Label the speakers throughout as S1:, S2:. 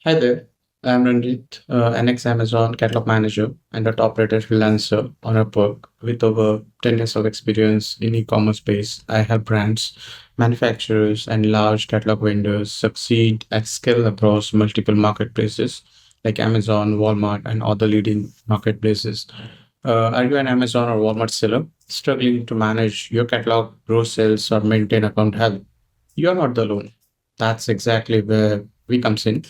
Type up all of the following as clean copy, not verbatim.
S1: Hi there, I'm Ranjit, an ex-Amazon catalog manager and a top-rated freelancer on Upwork. With over 10 years of experience in e-commerce space, I help brands, manufacturers, and large catalog vendors succeed at scale across multiple marketplaces like Amazon, Walmart, and other leading marketplaces. Are you an Amazon or Walmart seller struggling to manage your catalog, grow sales, or maintain account health? You're not the alone. That's exactly where we comes in.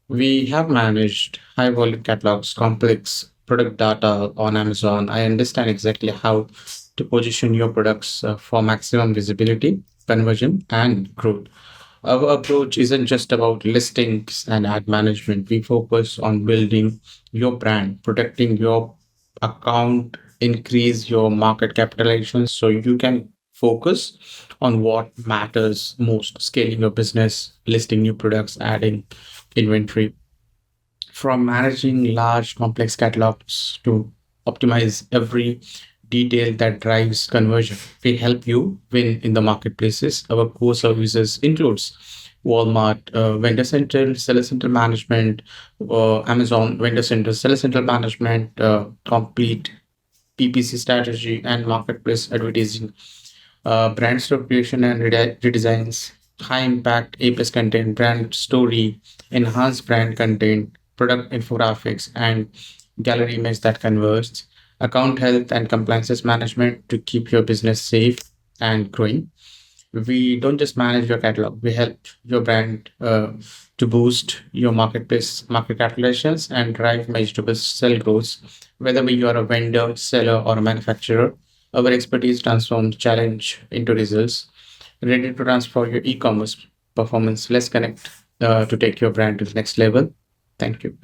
S1: We have managed high volume catalogs, complex product data on Amazon. I understand exactly how to position your products for maximum visibility, conversion, and growth. Our approach isn't just about listings and ad management. We focus on building your brand, protecting your account, increase your market capitalization so you can focus on what matters most, scaling your business, listing new products, adding inventory. From managing large complex catalogs to optimize every detail that drives conversion, we help you win in the marketplaces. Our core services includes Walmart vendor center, seller center management, Amazon vendor center, seller center management, complete PPC strategy, and marketplace advertising, brand stock creation and redesigns, high impact A+ content, brand story, enhanced brand content, product infographics, and gallery image that converts, account health and compliances management to keep your business safe and growing. We don't just manage your catalog, we help your brand to boost your marketplace market calculations and drive measurable sell growth. Whether you are a vendor, seller, or a manufacturer, our expertise transforms challenge into results. Ready to transfer your e-commerce performance? Let's connect to take your brand to the next level. Thank you.